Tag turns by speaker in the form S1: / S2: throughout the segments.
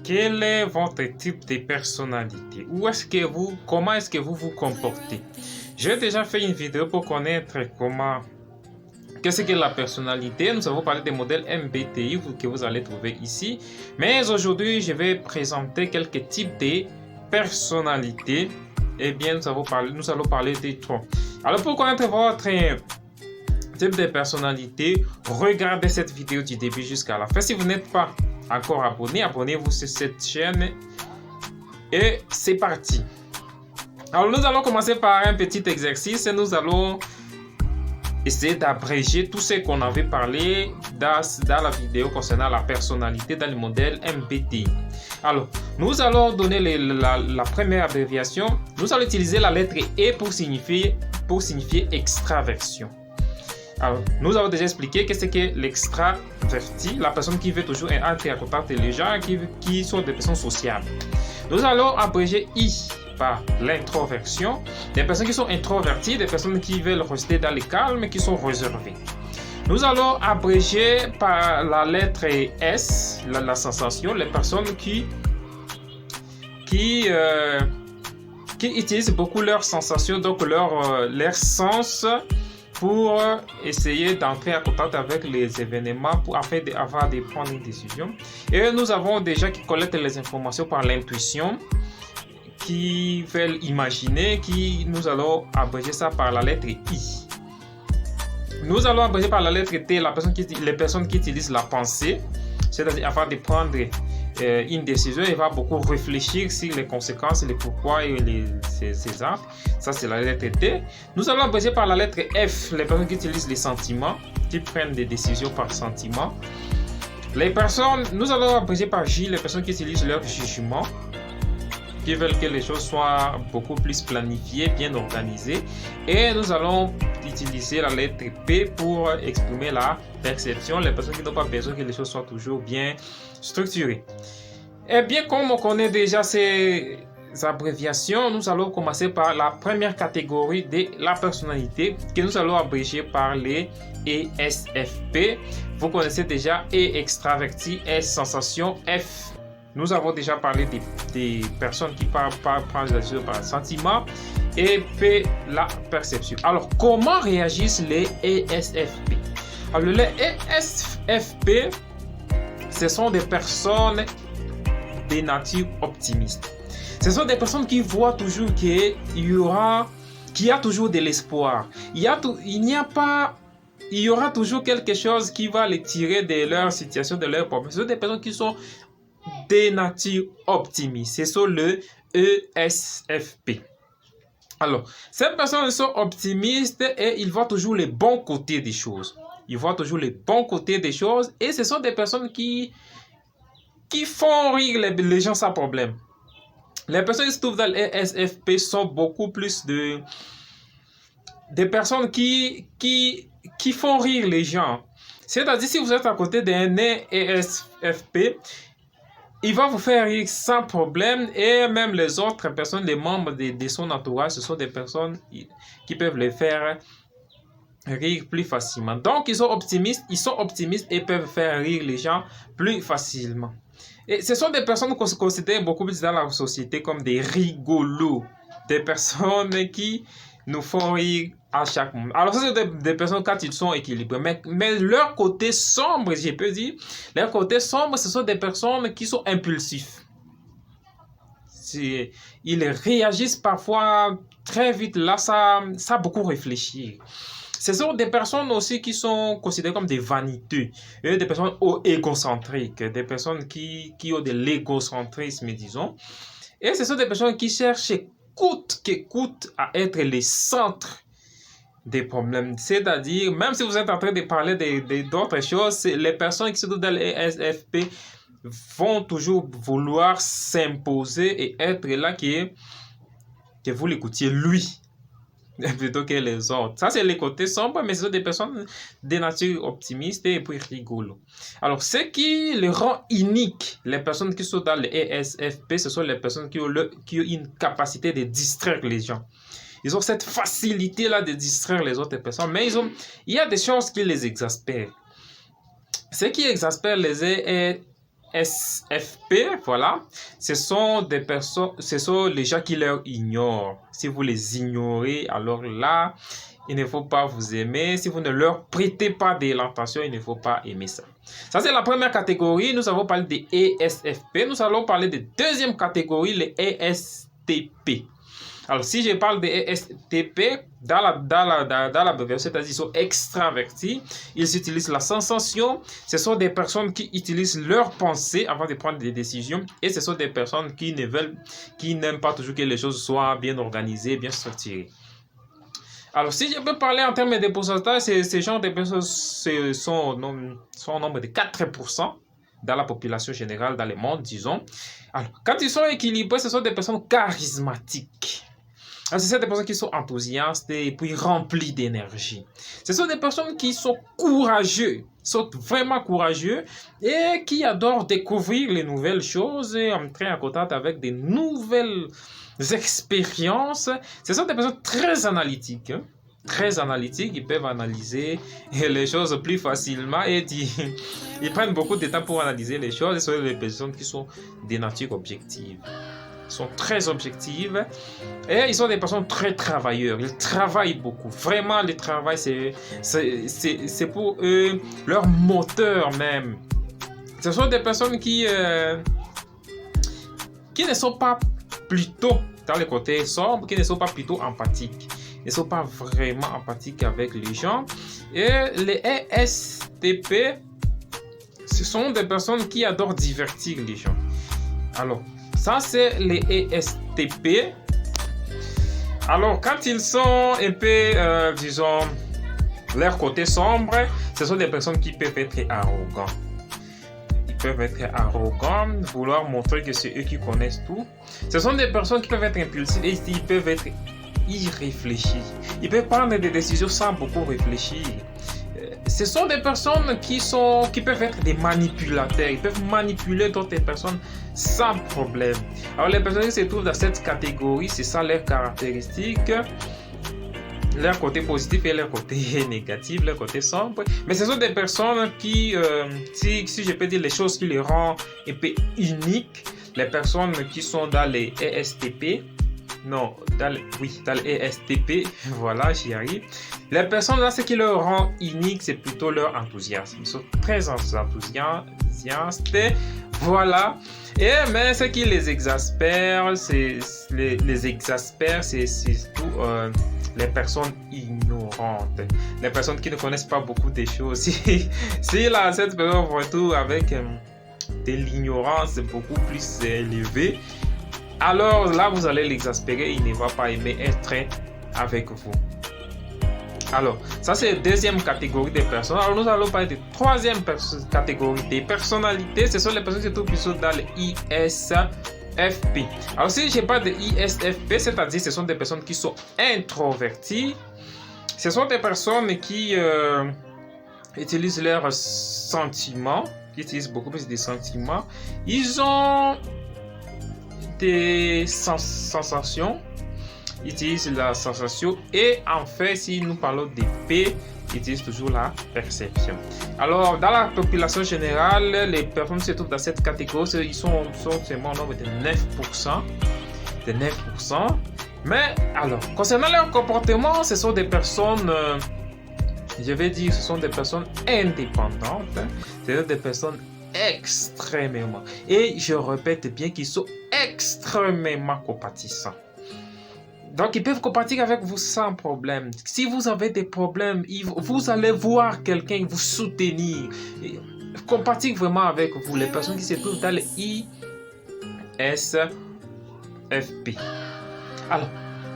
S1: Quel est votre type de personnalité? Comment est-ce que vous vous comportez? J'ai déjà fait une vidéo pour connaître qu'est-ce que la personnalité. Nous avons parlé des modèles MBTI que vous allez trouver ici. Mais aujourd'hui, je vais présenter quelques types de personnalités. Eh bien, nous allons parler des trois. Alors, pour connaître votre type de personnalité, regardez cette vidéo du début jusqu'à la fin. Si vous n'êtes pas encore abonné, abonnez-vous sur cette chaîne. Et c'est parti. Alors, nous allons commencer par un petit exercice. Nous allons essayer d'abréger tout ce qu'on avait parlé dans la vidéo concernant la personnalité dans le modèle MBTI. Alors, nous allons donner la première abréviation. Nous allons utiliser la lettre E pour signifier extraversion. Alors, nous avons déjà expliqué qu'est-ce que l'extraverti, la personne qui veut toujours entrer en contact avec les gens, qui sont des personnes sociables. Nous allons abréger I par l'introversion, des personnes qui sont introverties, des personnes qui veulent rester dans le calme, qui sont réservées. Nous allons abréger par la lettre S, la sensation, les personnes qui utilisent beaucoup leurs sensations, donc leur sens, pour essayer d'entrer en contact avec les événements afin de prendre une décision. Et nous avons déjà qui collectent les informations par l'intuition, qui veulent imaginer, nous allons abréger ça par la lettre I. Nous allons abréger par la lettre T les personnes qui utilisent la pensée, c'est-à-dire avant de prendre une décision, il va beaucoup réfléchir sur les conséquences, les pourquoi et ses actes. Ça, c'est la lettre T. Nous allons abréger par la lettre F, les personnes qui utilisent les sentiments, qui prennent des décisions par sentiment. Nous allons abréger par J, les personnes qui utilisent leur jugement, qui veulent que les choses soient beaucoup plus planifiées, bien organisées. Et nous allons utiliser la lettre P pour exprimer la perception, les personnes qui n'ont pas besoin que les choses soient toujours bien structurées. Et bien, comme on connaît déjà ces abréviations, nous allons commencer par la première catégorie de la personnalité que nous allons abréger par les ESFP. Vous connaissez déjà E extraverti, S sensation, F. Nous avons déjà parlé des personnes qui prennent des décisions par sentiment, et P, la perception. Alors, comment réagissent les ESFP? Alors, les ESFP, ce sont des personnes de nature optimiste. Ce sont des personnes qui voient toujours qu'il y a toujours de l'espoir. Il y aura toujours quelque chose qui va les tirer de leur situation, de leur problème. Ce sont des personnes qui sont de nature optimiste. C'est sur le ESFP. Alors, ces personnes sont optimistes et ils voient toujours les bons côtés des choses. Ils voient toujours les bons côtés des choses et ce sont des personnes qui font rire les gens sans problème. Les personnes qui se trouvent dans l'ESFP sont beaucoup plus des personnes qui font rire les gens. C'est-à-dire, si vous êtes à côté d'un ESFP, il va vous faire rire sans problème, et même les autres personnes, les membres de son entourage, ce sont des personnes qui peuvent les faire rire plus facilement. Donc, ils sont optimistes et peuvent faire rire les gens plus facilement. Et ce sont des personnes qu'on se considère beaucoup plus dans la société comme des rigolos, des personnes qui nous font rire à chaque moment. Alors, ça, c'est des personnes quand ils sont équilibrés. Mais leur côté sombre, je peux dire, leur côté sombre, ce sont des personnes qui sont impulsifs. Ils réagissent parfois très vite. Là, ça a beaucoup réfléchi. Ce sont des personnes aussi qui sont considérées comme des vaniteux, et des personnes égocentriques, des personnes qui ont de l'égocentrisme, disons. Et ce sont des personnes qui cherchent coûte que coûte à être les centres des problèmes. C'est-à-dire, même si vous êtes en train de parler d'autres choses, les personnes qui sont dans les ESFP vont toujours vouloir s'imposer et être là que vous l'écoutiez lui, plutôt que les autres. Ça, c'est les côtés sombres, mais ce sont des personnes de nature optimiste et puis rigolo. Alors, ce qui les rend uniques, les personnes qui sont dans les ESFP, ce sont les personnes qui ont une capacité de distraire les gens. Ils ont cette facilité-là de distraire les autres personnes, mais il y a des choses qui les exaspèrent. Ce qui exaspère les ESFP, voilà, ce sont des personnes, ce sont les gens qui leur ignorent. Si vous les ignorez, alors là, il ne faut pas vous aimer. Si vous ne leur prêtez pas de l'attention, il ne faut pas aimer ça. Ça, c'est la première catégorie. Nous avons parlé des ESFP. Nous allons parler de deuxième catégorie, les ESTP. Alors, si je parle des ESTP, dans l'abréviation, c'est-à-dire qu'ils sont extravertis, ils utilisent la sensation. Ce sont des personnes qui utilisent leurs pensées avant de prendre des décisions. Et ce sont des personnes qui n'aiment pas toujours que les choses soient bien organisées, bien structurées. Alors, si je peux parler en termes de pourcentage, ces gens de personnes sont au nombre de 4% dans la population générale, dans le monde, disons. Alors, quand ils sont équilibrés, ce sont des personnes charismatiques. Ce sont des personnes qui sont enthousiastes et puis remplies d'énergie. Ce sont des personnes qui sont courageux, sont vraiment courageux et qui adorent découvrir les nouvelles choses et entrer en contact avec des nouvelles expériences. Ce sont des personnes très analytiques. Très analytiques, ils peuvent analyser les choses plus facilement et ils prennent beaucoup de temps pour analyser les choses. Ce sont des personnes qui sont de nature objective. Ils sont très objectives et ils sont des personnes très travailleurs. Ils travaillent beaucoup. Vraiment, le travail, c'est pour eux leur moteur même. Ce sont des personnes qui ne sont pas plutôt dans le côté sombre, qui ne sont pas plutôt empathiques. Ils ne sont pas vraiment empathiques avec les gens. Et les ESTP, ce sont des personnes qui adorent divertir les gens. Alors, ça, c'est les ESTP. Alors, quand ils sont un peu, disons, leur côté sombre, ce sont des personnes qui peuvent être arrogants. Ils peuvent être arrogants, vouloir montrer que c'est eux qui connaissent tout. Ce sont des personnes qui peuvent être impulsives et ils peuvent être irréfléchis. Ils peuvent prendre des décisions sans beaucoup réfléchir. Ce sont des personnes qui peuvent être des manipulateurs. Ils peuvent manipuler d'autres personnes sans problème. Alors les personnes qui se trouvent dans cette catégorie, c'est ça leurs caractéristiques, leur côté positif et leur côté négatif, leur côté sombre. Mais ce sont des personnes qui, si je peux dire les choses qui les rendent un peu uniques, les personnes qui sont dans les ESTP, non, dans les ESTP, voilà, j'y arrive. Les personnes là, ce qui leur rend unique, c'est plutôt leur enthousiasme. Ils sont très enthousiastes, voilà. Mais ce qui les exaspère, c'est surtout les personnes ignorantes, les personnes qui ne connaissent pas beaucoup de choses. Si là, cette personne se retrouve avec de l'ignorance beaucoup plus élevée, alors là, vous allez l'exaspérer, il ne va pas aimer être avec vous. Alors, ça c'est la deuxième catégorie de personnes. Alors, nous allons parler de troisième catégorie des personnalités. Ce sont les personnes qui se trouvent plutôt dans les ISFP. Alors, si je parle de ISFP, c'est-à-dire ce sont des personnes qui sont introverties. Ce sont des personnes qui utilisent leurs sentiments, qui utilisent beaucoup plus de sentiments. Ils ont des sensations, ils utilisent la sensation et en fait, si nous parlons des P, ils utilisent toujours la perception. Alors, dans la population générale, les personnes qui se trouvent dans cette catégorie, ils sont seulement au nombre de 9%. De 9%. Mais alors, concernant leur comportement, ce sont des personnes, je vais dire, ce sont des personnes indépendantes, c'est-à-dire des personnes extrêmement, et je répète bien qu'ils sont extrêmement compatissants. Donc, ils peuvent compatir avec vous sans problème. Si vous avez des problèmes, vous allez voir quelqu'un vous soutenir, compatir vraiment avec vous. Les personnes qui se trouvent dans les ISFP. Alors,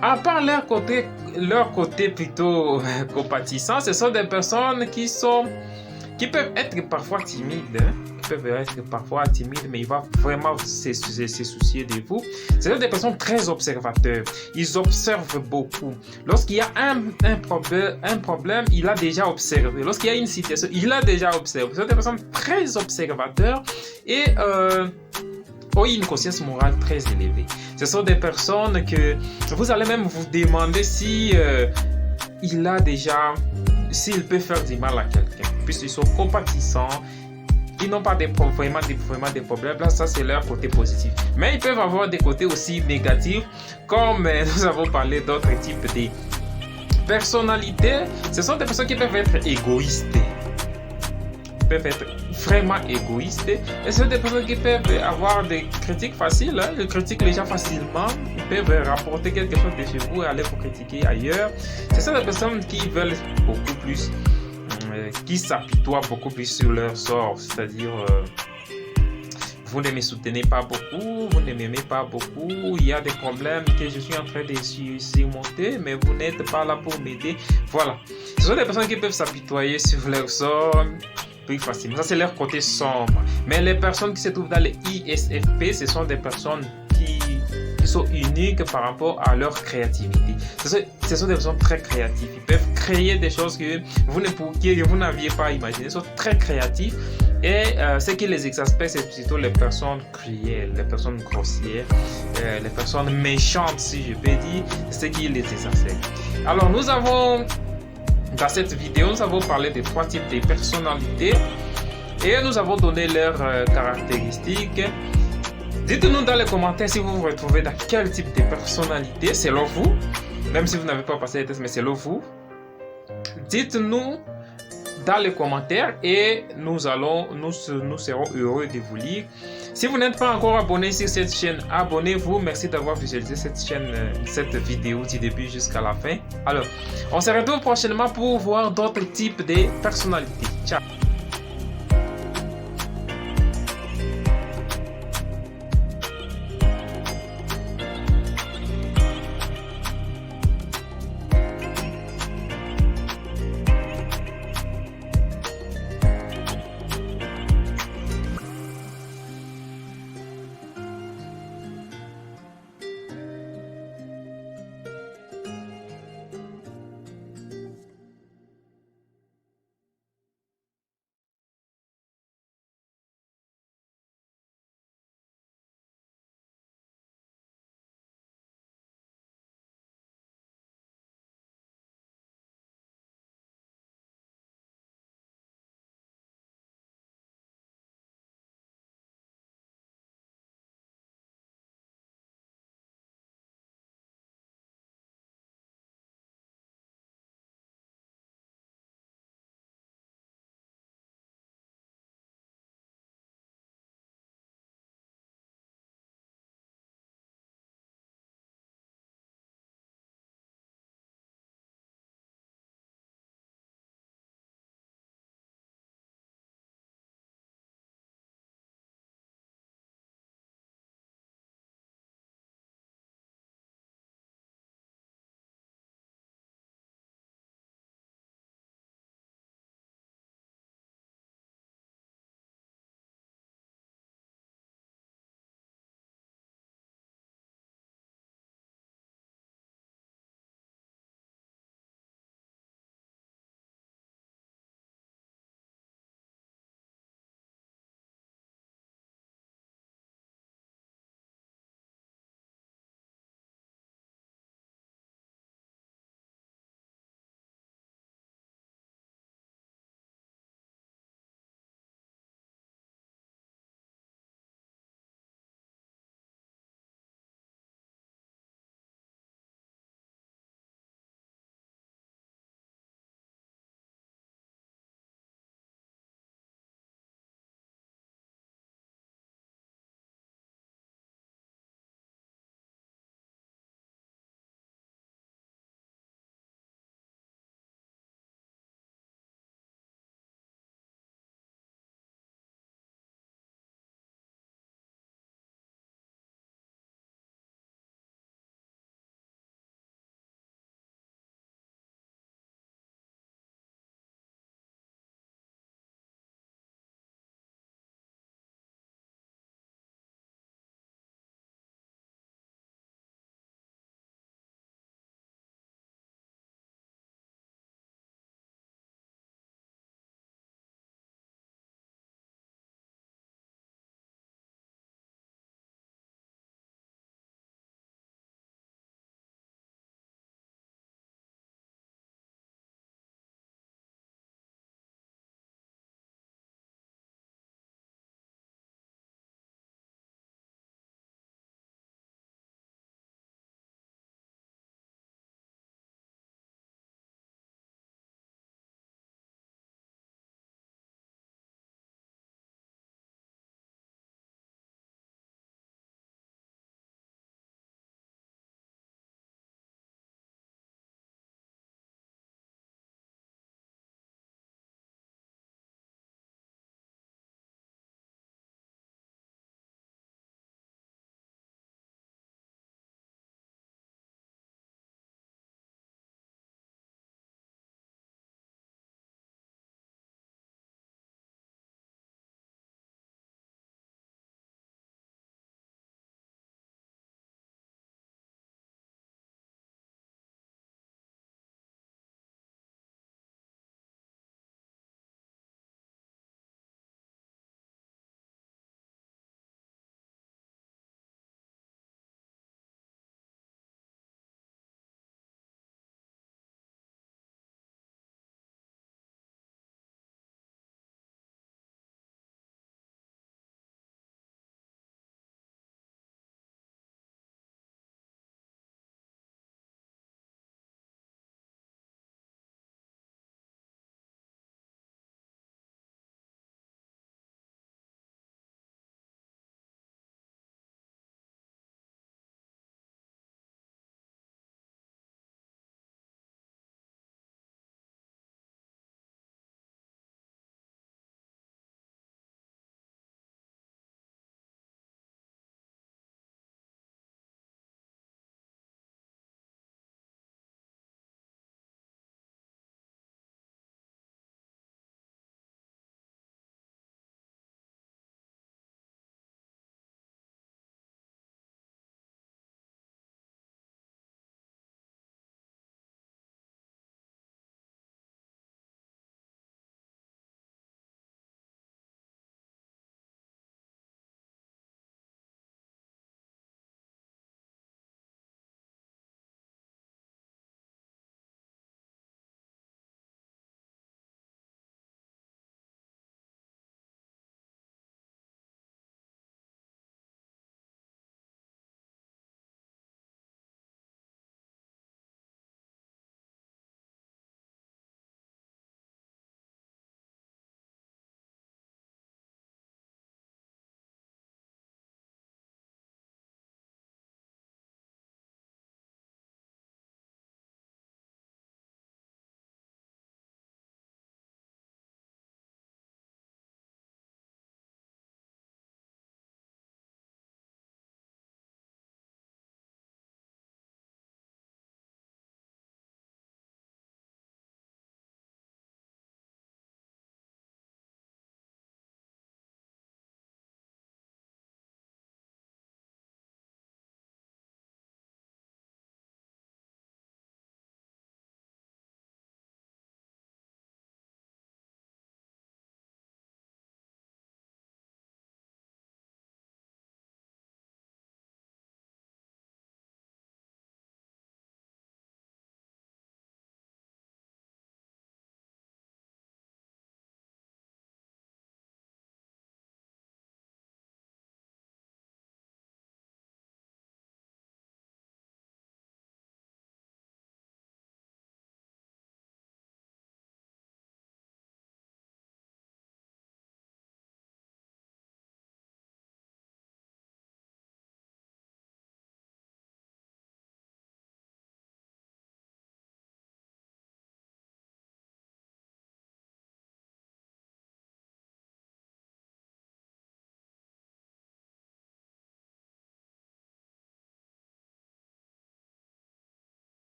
S1: à part leur côté plutôt compatissant, ce sont des personnes qui peuvent être parfois timides. Mais il va vraiment se soucier de vous. Ce sont des personnes très observateurs. Ils observent beaucoup. Lorsqu'il y a un problème, il a déjà observé. Lorsqu'il y a une situation, il a déjà observé. Ce sont des personnes très observateurs et ont une conscience morale très élevée. Ce sont des personnes que vous allez même vous demander si s'il peut faire du mal à quelqu'un. Puisqu'ils sont compatissants, ils n'ont pas vraiment des problèmes. Là, ça, c'est leur côté positif. Mais ils peuvent avoir des côtés aussi négatifs, comme nous avons parlé d'autres types de personnalités. Ce sont des personnes qui peuvent être égoïstes. Peuvent être vraiment égoïstes, et ce sont des personnes qui peuvent avoir des critiques faciles, hein. Ils critiquent les gens facilement, ils peuvent rapporter quelque chose de chez vous et aller vous critiquer ailleurs. Ce sont des personnes qui veulent beaucoup plus, qui s'apitoient beaucoup plus sur leur sort, c'est-à-dire vous ne me soutenez pas beaucoup, vous ne m'aimez pas beaucoup, il y a des problèmes que je suis en train de surmonter, mais vous n'êtes pas là pour m'aider. Voilà, ce sont des personnes qui peuvent s'apitoyer sur leur sort plus facilement. Ça, c'est leur côté sombre. Mais les personnes qui se trouvent dans les ISFP, ce sont des personnes qui sont uniques par rapport à leur créativité. Ce sont des personnes très créatives. Ils peuvent créer des choses que vous n'aviez pas imaginé. Ils sont très créatifs. Et ce qui les exaspère, c'est plutôt les personnes cruelles, les personnes grossières, les personnes méchantes, si je peux dire, ce qui les exaspère. Alors, dans cette vidéo, nous avons parlé des 3 types de personnalités et nous avons donné leurs caractéristiques. Dites-nous dans les commentaires si vous vous retrouvez dans quel type de personnalité selon vous, même si vous n'avez pas passé les tests, mais selon vous. Dites-nous dans les commentaires et nous serons heureux de vous lire. Si vous n'êtes pas encore abonné sur cette chaîne, abonnez-vous. Merci d'avoir visualisé cette vidéo du début jusqu'à la fin. Alors, on se retrouve prochainement pour voir d'autres types de personnalités. Ciao!